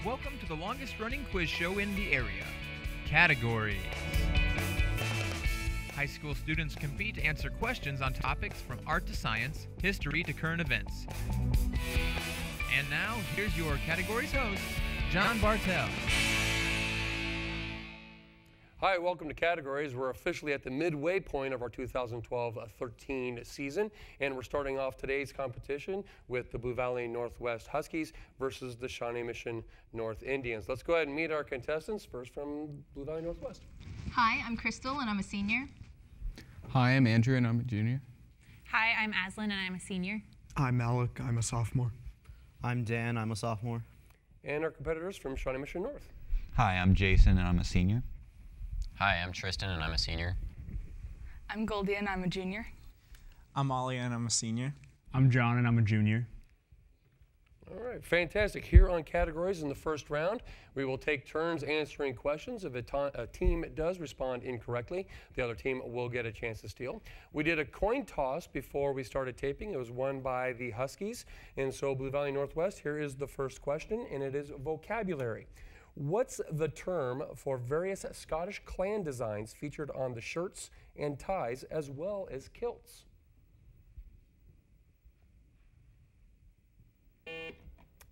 Welcome to the longest running quiz show in the area. Categories. High school students compete to answer questions on topics from art to science, history to current events. And now, here's your categories host, John Bartell. Hi, welcome to Categories. We're officially at the midway point of our 2012-13 season, and we're starting off today's competition with the Blue Valley Northwest Huskies versus the Shawnee Mission North Indians. Let's go ahead and meet our contestants. First from Blue Valley Northwest. Hi, I'm Crystal, and I'm a senior. Hi, I'm Andrew, and I'm a junior. Hi, I'm Aslan, and I'm a senior. I'm Alec, I'm a sophomore. I'm Dan, I'm a sophomore. And our competitors from Shawnee Mission North. Hi, I'm Jason, and I'm a senior. Hi, I'm Tristan, and I'm a senior. I'm Goldie, and I'm a junior. I'm Ollie, and I'm a senior. I'm John, and I'm a junior. All right, fantastic. Here on Categories in the first round, we will take turns answering questions. If a team does respond incorrectly, the other team will get a chance to steal. We did a coin toss before we started taping. It was won by the Huskies. And so Blue Valley Northwest, here is the first question, and it is vocabulary. What's the term for various Scottish clan designs featured on the shirts and ties as well as kilts?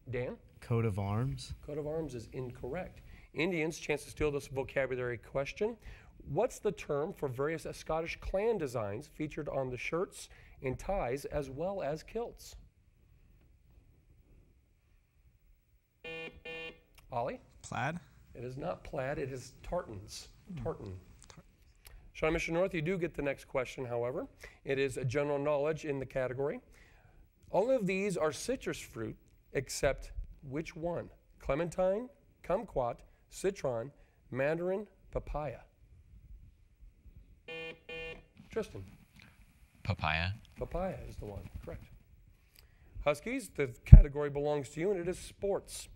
Dan? Coat of arms. Coat of arms is incorrect. Indians, chance to steal this vocabulary question. What's the term for various Scottish clan designs featured on the shirts and ties as well as kilts? Ollie? Plaid? It is not plaid, it is tartans. Tartan. Shawnee Mission North, you do get the next question, however. It is a general knowledge in the category. All of these are citrus fruit, except which one? Clementine, kumquat, citron, mandarin, papaya. Tristan. Papaya. Papaya is the one, correct. Huskies, the category belongs to you, and it is sports.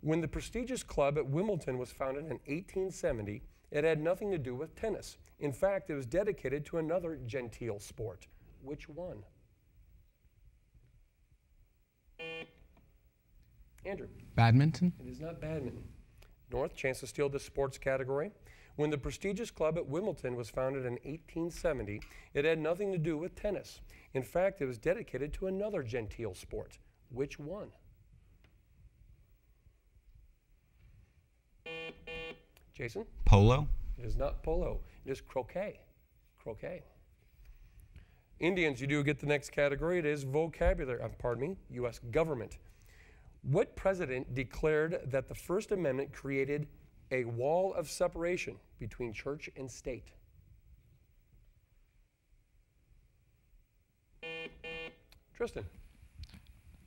When the prestigious club at Wimbledon was founded in 1870, it had nothing to do with tennis. In fact, it was dedicated to another genteel sport. Which one? Andrew. Badminton? It is not badminton. North, chance to steal this sports category. When the prestigious club at Wimbledon was founded in 1870, it had nothing to do with tennis. In fact, it was dedicated to another genteel sport. Which one? Jason? Polo? It is not polo. It is croquet. Croquet. Indians, you do get the next category. It is vocabulary, U.S. government. What president declared that the First Amendment created a wall of separation between church and state? Tristan?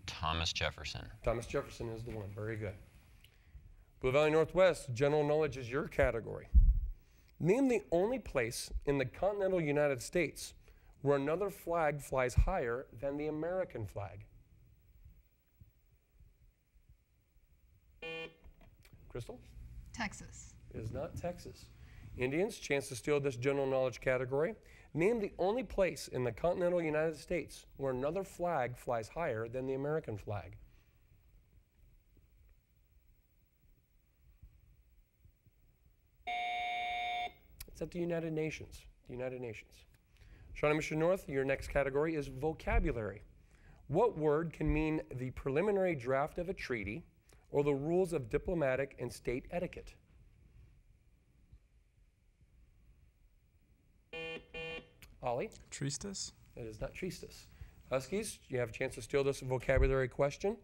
Thomas Jefferson. Thomas Jefferson is the one. Very good. Blue Valley Northwest, general knowledge is your category. Name the only place in the continental United States where another flag flies higher than the American flag. Crystal? Texas. It is not Texas. Indians, chance to steal this general knowledge category. Name the only place in the continental United States where another flag flies higher than the American flag. It's at the United Nations. The United Nations. Shawnee Mission North, your next category is vocabulary. What word can mean the preliminary draft of a treaty or the rules of diplomatic and state etiquette? Ollie? Tristis? It is not tristis. Huskies, you have a chance to steal this vocabulary question.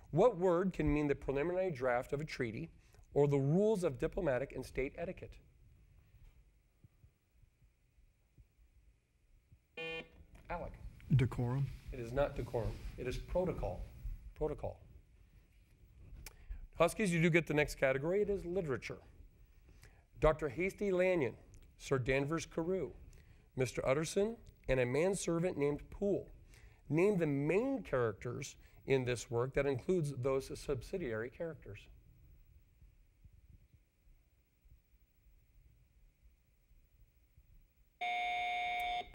What word can mean the preliminary draft of a treaty or the rules of diplomatic and state etiquette? Alec? Decorum. It is not decorum. It is protocol. Protocol. Huskies, you do get the next category. It is literature. Dr. Hasty Lanyon, Sir Danvers Carew, Mr. Utterson, and a manservant named Poole. Name the main characters in this work that includes those subsidiary characters.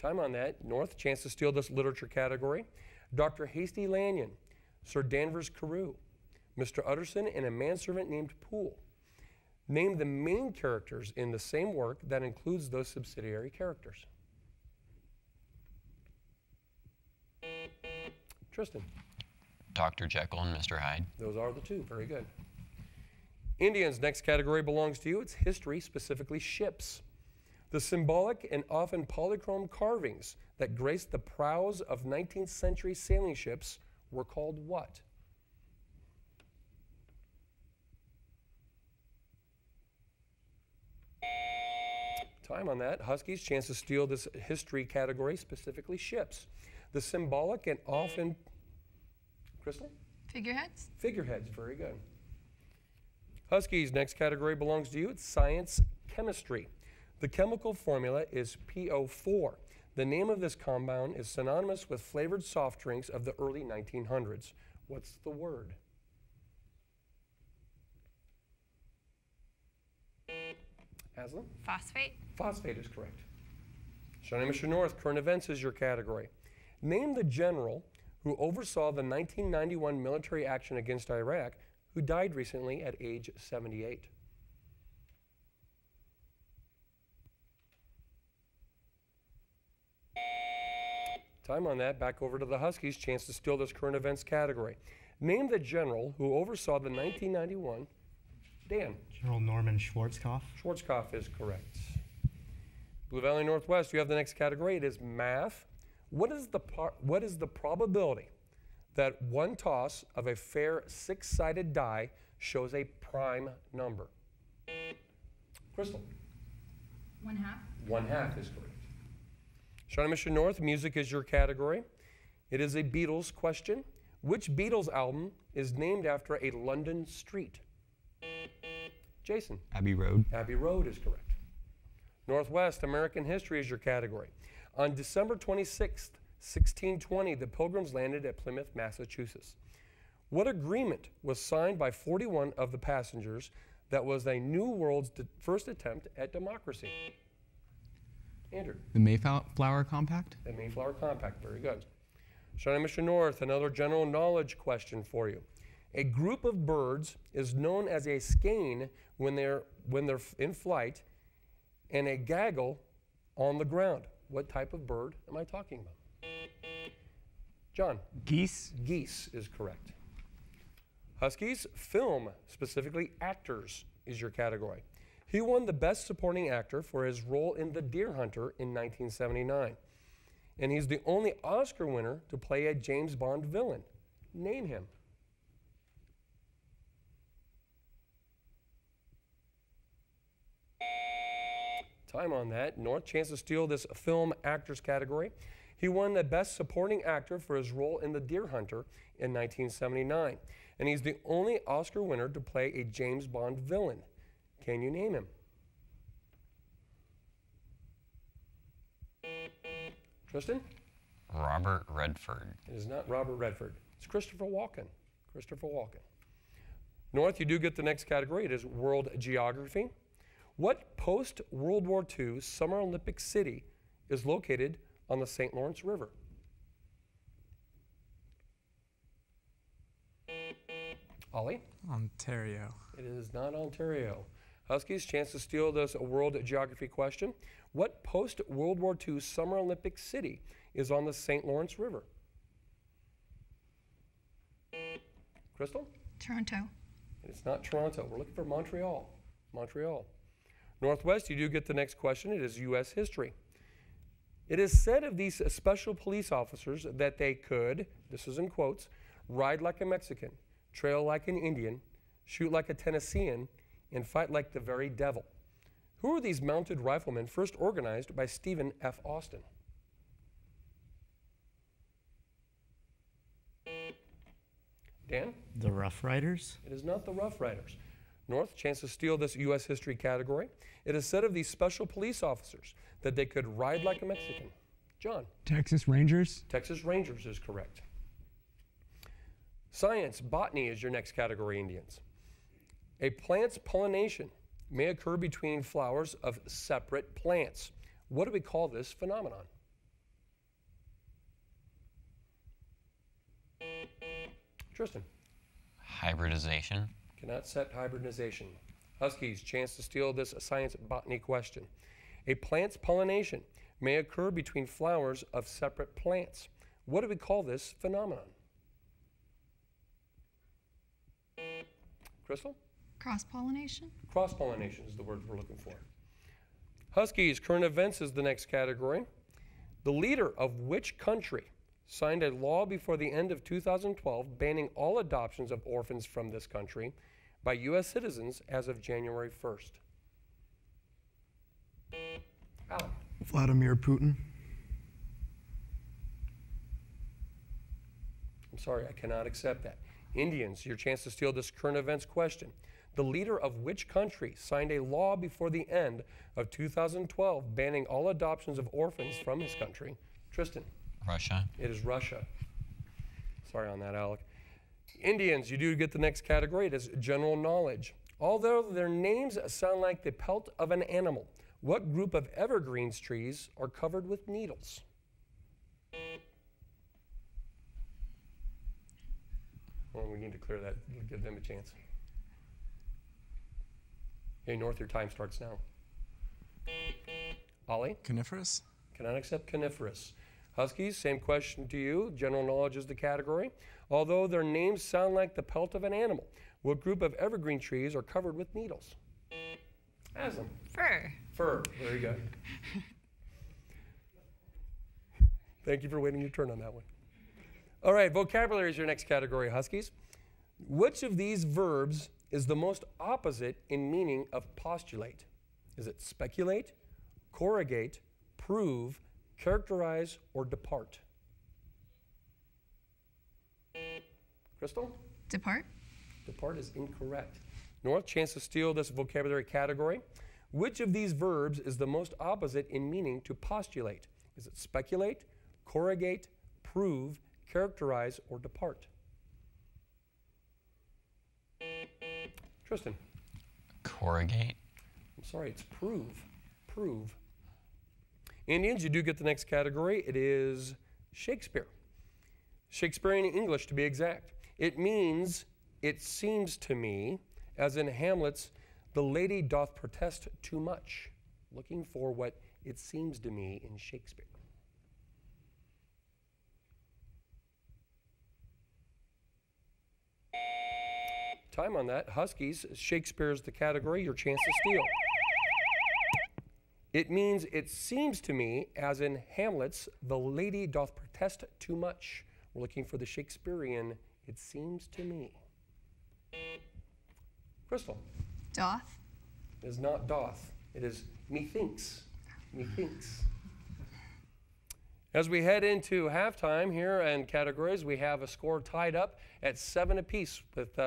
Time on that. North, chance to steal this literature category. Dr. Hasty Lanyon, Sir Danvers Carew, Mr. Utterson, and a manservant named Poole. Name the main characters in the same work that includes those subsidiary characters. Tristan. Dr. Jekyll and Mr. Hyde. Those are the two. Very good. Indians, next category belongs to you. It's history, specifically ships. The symbolic and often polychrome carvings that graced the prows of 19th century sailing ships were called what? Time on that. Huskies, chance to steal this history category, specifically ships. The symbolic and often, Crystal? Figureheads. Figureheads, very good. Huskies, next category belongs to you. It's science, chemistry. The chemical formula is PO4. The name of this compound is synonymous with flavored soft drinks of the early 1900s. What's the word? Aslan? Phosphate. Phosphate is correct. Shawnee, Mr. North, current events is your category. Name the general who oversaw the 1991 military action against Iraq who died recently at age 78. Time on that. Back over to the Huskies. Chance to steal this current events category. Name the general who oversaw the 1991. Dan. General Norman Schwarzkopf. Schwarzkopf is correct. Blue Valley Northwest, you have the next category. It is math. What is the probability that one toss of a fair six-sided die shows a prime number? Crystal. 1/2. 1/2 is correct. Shawnee Mission North, music is your category. It is a Beatles question. Which Beatles album is named after a London street? Jason. Abbey Road. Abbey Road is correct. Northwest, American history is your category. On December 26th, 1620, the Pilgrims landed at Plymouth, Massachusetts. What agreement was signed by 41 of the passengers that was a New World's first attempt at democracy? Andrew. The Mayflower Compact? The Mayflower Compact, very good. Shawnee Mission North, another general knowledge question for you. A group of birds is known as a skein when they're in flight, and a gaggle on the ground. What type of bird am I talking about? John. Geese. Geese is correct. Huskies, film, specifically actors, is your category. He won the Best Supporting Actor for his role in The Deer Hunter in 1979. And he's the only Oscar winner to play a James Bond villain. Name him. Time on that. North, chance to steal this film actors category. He won the Best Supporting Actor for his role in The Deer Hunter in 1979. And he's the only Oscar winner to play a James Bond villain. Can you name him? Tristan? Robert Redford. It is not Robert Redford. It's Christopher Walken. Christopher Walken. North, you do get the next category. It is World Geography. What post-World War II Summer Olympic city is located on the St. Lawrence River? Ollie? Ontario. It is not Ontario. Huskies, chance to steal this World Geography question. What post-World War II Summer Olympic city is on the St. Lawrence River? Crystal? Toronto. It's not Toronto. We're looking for Montreal. Montreal. Northwest, you do get the next question. It is U.S. history. It is said of these special police officers that they could, this is in quotes, ride like a Mexican, trail like an Indian, shoot like a Tennessean, and fight like the very devil. Who are these mounted riflemen first organized by Stephen F. Austin? Dan? The Rough Riders. It is not the Rough Riders. North, chance to steal this U.S. history category. It is said of these special police officers that they could ride like a Mexican. John? Texas Rangers. Texas Rangers is correct. Science, botany is your next category, Indians. A plant's pollination may occur between flowers of separate plants. What do we call this phenomenon? Tristan? Hybridization. Cannot accept hybridization. Huskies, chance to steal this science botany question. A plant's pollination may occur between flowers of separate plants. What do we call this phenomenon? Crystal? Cross-pollination? Cross-pollination is the word we're looking for. Huskies, current events is the next category. The leader of which country signed a law before the end of 2012 banning all adoptions of orphans from this country by U.S. citizens as of January 1st? Alan. Vladimir Putin. I'm sorry, I cannot accept that. Indians, your chance to steal this current events question. The leader of which country signed a law before the end of 2012 banning all adoptions of orphans from his country? Tristan. Russia. It is Russia. Sorry on that, Alec. Indians, you do get the next category. It is general knowledge. Although their names sound like the pelt of an animal, what group of evergreens trees are covered with needles? Well, we need to clear that. Give them a chance. Hey, North, your time starts now. Ollie? Coniferous? Cannot accept coniferous. Huskies, same question to you. General knowledge is the category. Although their names sound like the pelt of an animal, what group of evergreen trees are covered with needles? Aslan. Fir. Fir. Very good. Thank you for waiting your turn on that one. All right, vocabulary is your next category, Huskies. Which of these verbs is the most opposite in meaning of postulate? Is it speculate, corrugate, prove, characterize, or depart? Crystal? Depart? Depart is incorrect. North, chance to steal this vocabulary category. Which of these verbs is the most opposite in meaning to postulate? Is it speculate, corrugate, prove, characterize, or depart? Tristan? Corrugate. I'm sorry, it's prove. Prove. Indians, you do get the next category. It is Shakespeare. Shakespearean English, to be exact. It means, it seems to me, as in Hamlet's, the lady doth protest too much. Looking for what it seems to me in Shakespeare. Time on that. Huskies, Shakespeare's the category, your chance to steal. It means, it seems to me, as in Hamlet's, the lady doth protest too much. We're looking for the Shakespearean, it seems to me. Crystal. Doth? It is not doth. It is methinks. Methinks. As we head into halftime here in categories, we have a score tied up at 7 apiece. With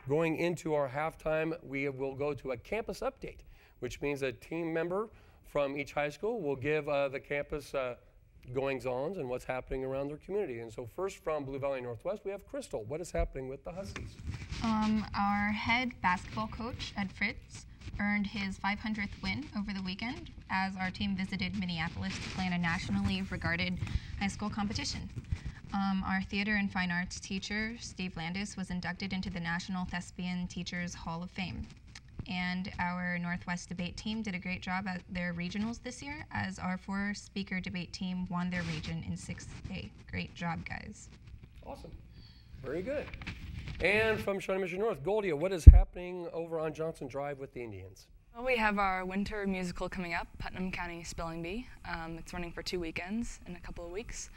going into our halftime, we will go to a campus update, which means a team member from each high school will give the campus goings-ons and what's happening around their community. And so first from Blue Valley Northwest, we have Crystal. What is happening with the Huskies? Our head basketball coach, Ed Fritz, earned his 500th win over the weekend as our team visited Minneapolis to play in a nationally regarded high school competition. Our theater and fine arts teacher, Steve Landis, was inducted into the National Thespian Teachers Hall of Fame. And our Northwest debate team did a great job at their regionals this year, as our 4-speaker debate team won their region in 6A. Great job, guys. Awesome. Very good. And from Shawnee Mission North, Goldia, what is happening over on Johnson Drive with the Indians? Well, we have our winter musical coming up, Putnam County Spelling Bee. It's running for 2 weekends in a couple of weeks.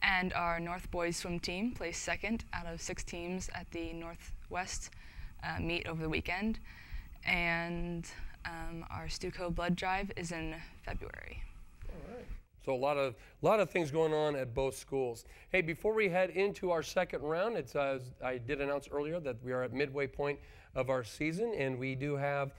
And our North Boys Swim team plays second out of 6 teams at the Northwest meet over the weekend. And our Stuco Blood Drive is in February. All right. So a lot of things going on at both schools. Hey, before we head into our second round, it's I did announce earlier that we are at midway point of our season, and we do have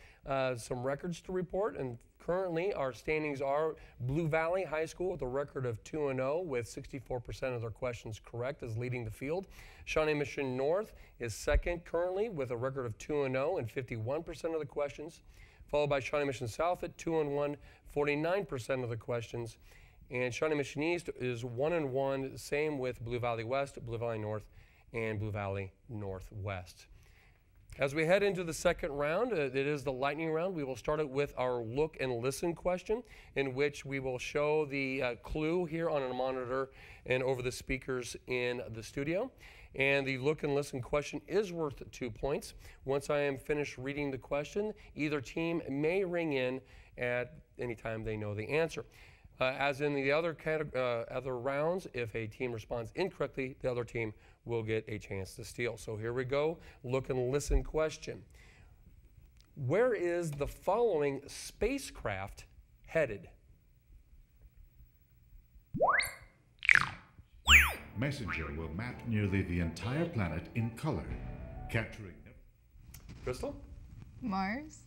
some records to report. And currently, our standings are Blue Valley High School with a record of 2-0 with 64% of their questions correct, is leading the field. Shawnee Mission North is second currently with a record of 2-0 and 51% of the questions, followed by Shawnee Mission South at 2-1, 49% of the questions. And Shawnee Mission East is 1-1, same with Blue Valley West, Blue Valley North, and Blue Valley Northwest. As we head into the second round, it is the lightning round. We will start it with our look and listen question, in which we will show the clue here on a monitor and over the speakers in the studio. And the look and listen question is worth 2 points. Once I am finished reading the question, either team may ring in at any time they know the answer. As in the other rounds, if a team responds incorrectly, the other team will get a chance to steal. So here we go, look and listen question. Where is the following spacecraft headed? Messenger will map nearly the entire planet in color, capturing... Crystal? Mars.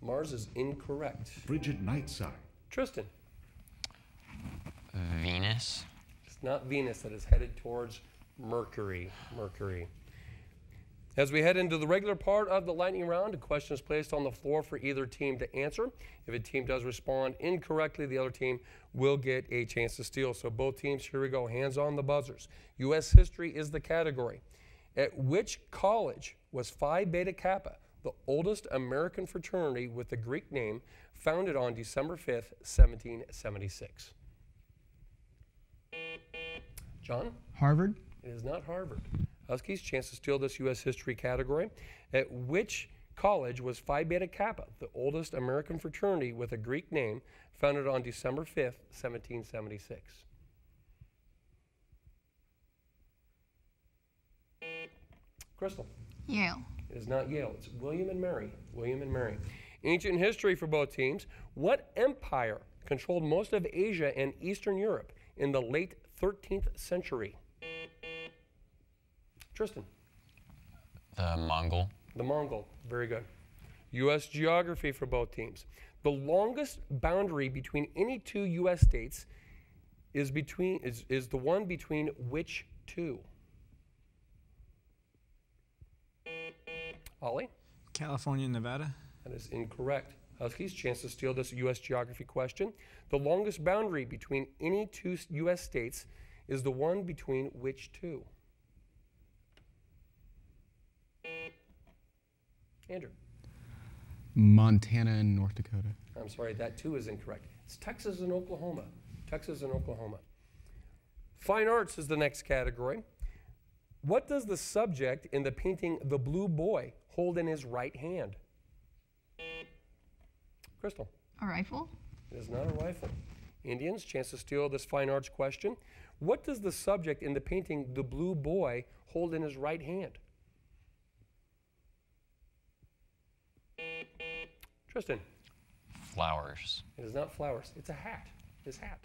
Mars is incorrect. Frigid night side. Tristan? Venus. It's not Venus that is headed towards Mercury. As we head into the regular part of the lightning round, a question is placed on the floor for either team to answer. If a team does respond incorrectly, the other team will get a chance to steal. So both teams, here we go, hands on the buzzers. U.S. history is the category. At which college was Phi Beta Kappa, the oldest American fraternity with the Greek name, founded on December 5th, 1776? John? Harvard. It is not Harvard. Huskies, chance to steal this U.S. history category. At which college was Phi Beta Kappa, the oldest American fraternity with a Greek name, founded on December 5th, 1776? Crystal? Yale. It is not Yale. It's William and Mary. William and Mary. Ancient history for both teams. What empire controlled most of Asia and Eastern Europe in the late 13th century? Tristan? The Mongol. The Mongol. Very good. U.S. geography for both teams. The longest boundary between any two U.S. states is the one between which two? Ollie? California and Nevada. That is incorrect. Huskies, chance to steal this U.S. geography question. The longest boundary between any two U.S. states is the one between which two? Andrew? Montana and North Dakota. I'm sorry, that too is incorrect. It's Texas and Oklahoma. Texas and Oklahoma. Fine arts is the next category. What does the subject in the painting The Blue Boy hold in his right hand? Crystal? A rifle. It is not a rifle. Indians, chance to steal this fine arts question. What does the subject in the painting The Blue Boy hold in his right hand? Tristan? Flowers. It is not flowers. It's a hat. His hat.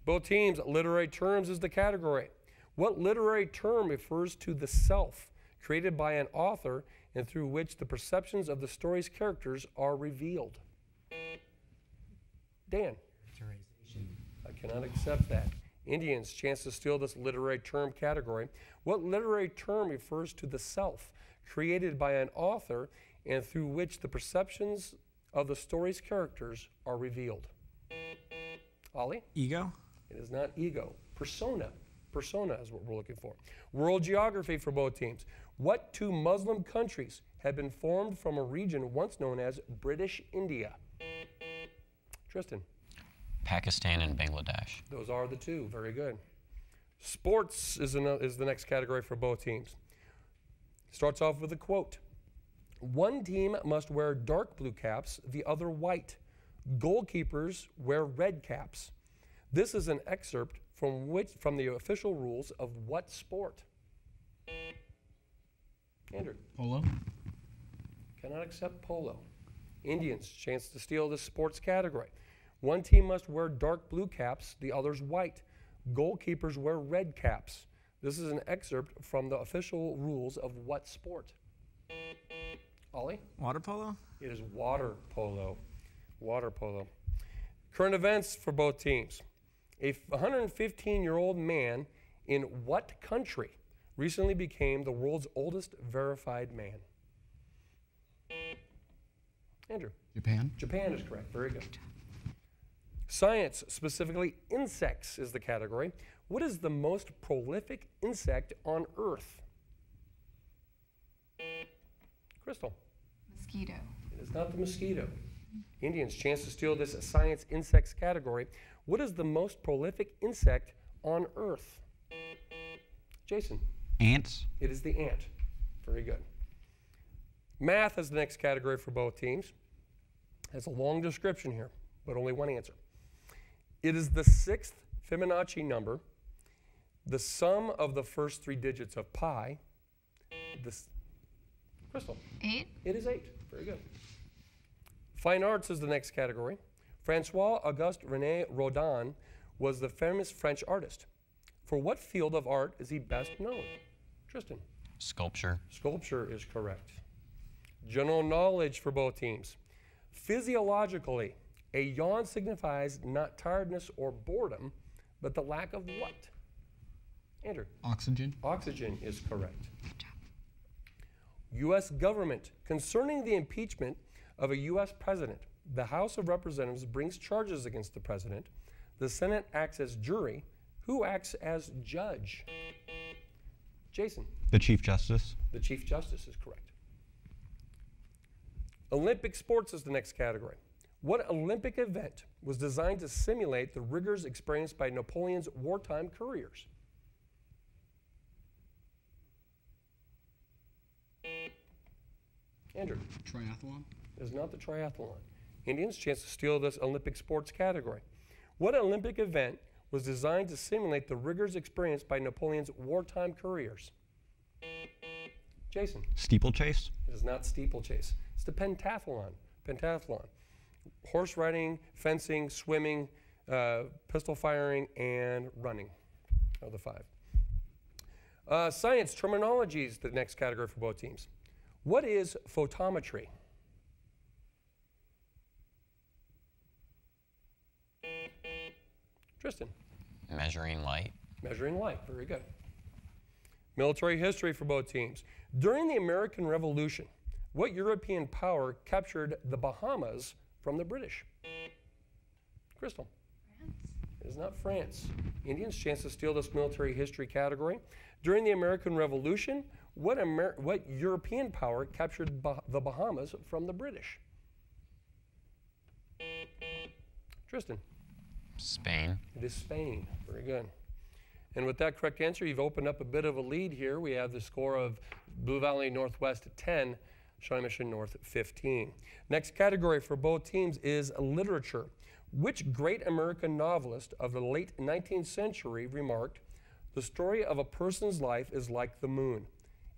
Both teams, literary terms is the category. What literary term refers to the self created by an author and through which the perceptions of the story's characters are revealed? Dan? I cannot accept that. Indians, chance to steal this literary term category. What literary term refers to the self created by an author and through which the perceptions of the story's characters are revealed? Ollie? Ego. It is not ego. Persona. Persona is what we're looking for. World geography for both teams. What two Muslim countries have been formed from a region once known as British India? Tristan? Pakistan and Bangladesh. Those are the two. Very good. Sports is the next category for both teams. Starts off with a quote. One team must wear dark blue caps, the other white. Goalkeepers wear red caps. This is an excerpt from the official rules of what sport? Andrew? Polo. Cannot accept polo. Indians, chance to steal this sports category. One team must wear dark blue caps, the other's white. Goalkeepers wear red caps. This is an excerpt from the official rules of what sport? Ollie? Water polo? It is water polo. Water polo. Current events for both teams. A 115-year-old man in what country recently became the world's oldest verified man? Andrew? Japan. Japan is correct. Very good. Science, specifically insects, is the category. What is the most prolific insect on Earth? Crystal. Mosquito. It is not the mosquito. Indians, chance to steal this science insects category. What is the most prolific insect on Earth? Jason. Ants. It is the ant. Very good. Math is the next category for both teams. It's a long description here, but only one answer. It is the sixth Fibonacci number, the sum of the first three digits of pi. Crystal. 8. It is 8. Very good. Fine arts is the next category. Francois Auguste René Rodin was the famous French artist. For what field of art is he best known? Tristan. Sculpture. Sculpture is correct. General knowledge for both teams. Physiologically, a yawn signifies not tiredness or boredom, but the lack of what? Andrew. Oxygen. Oxygen is correct. Good job. U.S. government. Concerning the impeachment of a U.S. president, the House of Representatives brings charges against the president. The Senate acts as jury. Who acts as judge? Jason. The Chief Justice. The Chief Justice is correct. Olympic sports is the next category. What Olympic event was designed to simulate the rigors experienced by Napoleon's wartime couriers? Andrew. Triathlon. It is not the triathlon. Indians, chance to steal this Olympic sports category. What Olympic event was designed to simulate the rigors experienced by Napoleon's wartime couriers? Jason. Steeplechase. It is not steeplechase. It's the pentathlon. Pentathlon. Horse riding, fencing, swimming, pistol firing, and running are the 5. Science terminology is the next category for both teams. What is photometry? Tristan. Measuring light. Measuring light. Very good. Military history for both teams. During the American Revolution, what European power captured the Bahamas from the British? Crystal. France. It is not France. Indians, chance to steal this military history category. During the American Revolution, what European power captured the Bahamas from the British? Tristan. Spain. It is Spain. Very good. And with that correct answer, you've opened up a bit of a lead here. We have the score of Blue Valley Northwest 10, Shawnee Mission North 15. Next category for both teams is literature. Which great American novelist of the late 19th century remarked, "The story of a person's life is like the moon,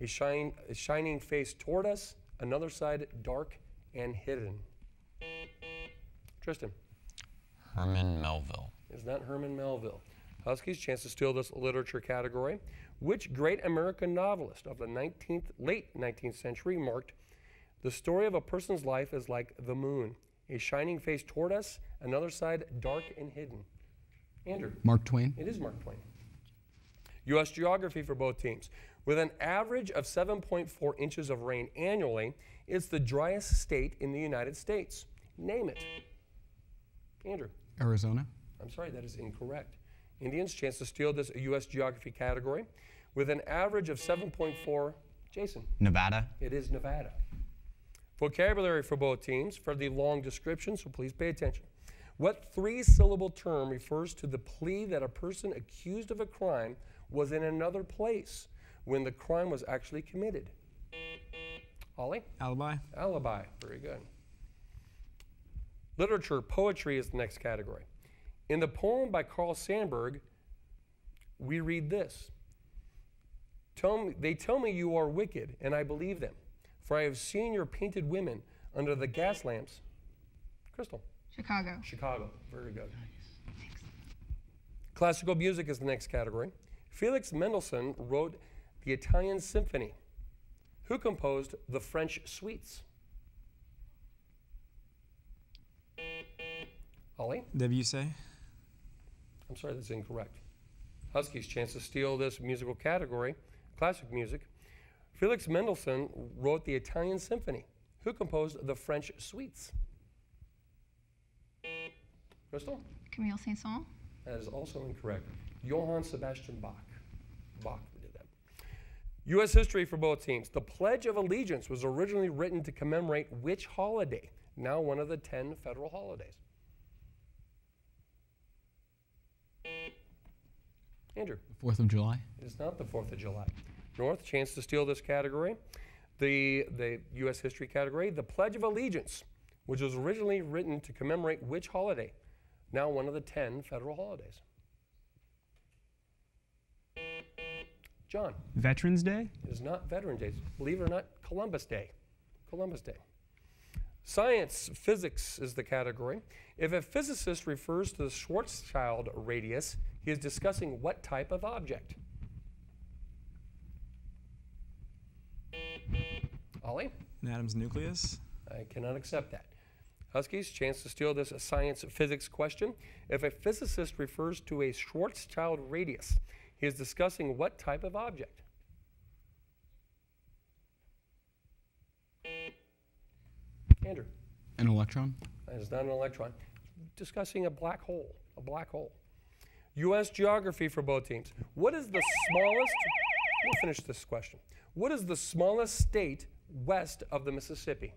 a shining face toward us, another side dark and hidden"? Tristan. Herman Melville. It's not Herman Melville. Huskies, chance to steal this literature category. Which great American novelist of the late 19th century remarked, "The story of a person's life is like the moon, a shining face toward us, another side dark and hidden"? Andrew. Mark Twain. It is Mark Twain. U.S. geography for both teams. With an average of 7.4 inches of rain annually, it's the driest state in the United States. Name it. Andrew. Arizona. I'm sorry, that is incorrect. Indians, chance to steal this U.S. geography category. With an average of 7.4, Jason. Nevada. It is Nevada. Vocabulary for both teams for the long description, so please pay attention. What three-syllable term refers to the plea that a person accused of a crime was in another place when the crime was actually committed? Ollie? Alibi. Alibi. Very good. Literature, poetry is the next category. In the poem by Carl Sandburg, we read this. They tell me you are wicked, and I believe them, for I have seen your painted women under the gas lamps. Crystal. Chicago. Chicago. Very good. Nice. Classical music is the next category. Felix Mendelssohn wrote the Italian Symphony. Who composed the French suites? Ollie? Debussy. I'm sorry, that's incorrect. Huskies, chance to steal this musical category, classic music. Felix Mendelssohn wrote the Italian Symphony. Who composed the French suites? Crystal? Camille Saint-Saëns. That is also incorrect. Johann Sebastian Bach. Bach did that. U.S. history for both teams. The Pledge of Allegiance was originally written to commemorate which holiday? Now one of the 10 federal holidays. Andrew. 4th of July. It is not the 4th of July. North, chance to steal this category. The U.S. history category. The Pledge of Allegiance, which was originally written to commemorate which holiday? Now one of the 10 federal holidays. John. Veterans Day? It is not Veterans Day. Believe it or not, Columbus Day. Columbus Day. Science, physics is the category. If a physicist refers to the Schwarzschild radius, he is discussing what type of object? Ollie? An atom's nucleus. I cannot accept that. Huskies, chance to steal this science physics question. If a physicist refers to a Schwarzschild radius, he is discussing what type of object? Andrew. An electron. That is not an electron. Discussing a black hole. A black hole. U.S. geography for both teams. What is the smallest? We'll finish this question. What is the smallest state west of the Mississippi?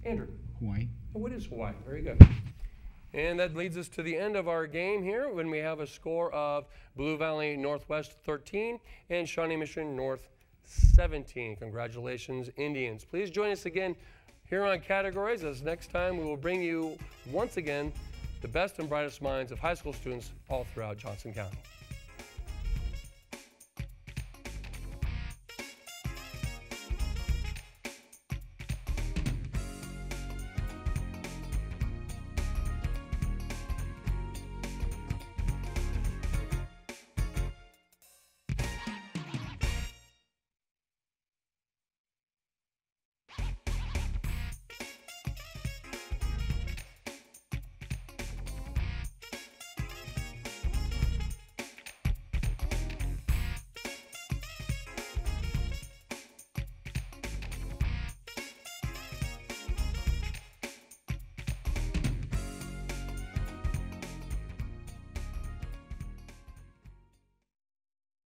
Andrew. Hawaii. What is Hawaii? Very good. And that leads us to the end of our game here when we have a score of Blue Valley Northwest 13 and Shawnee Mission North 17. Congratulations, Indians. Please join us again here on Categories, as next time we will bring you once again the best and brightest minds of high school students all throughout Johnson County.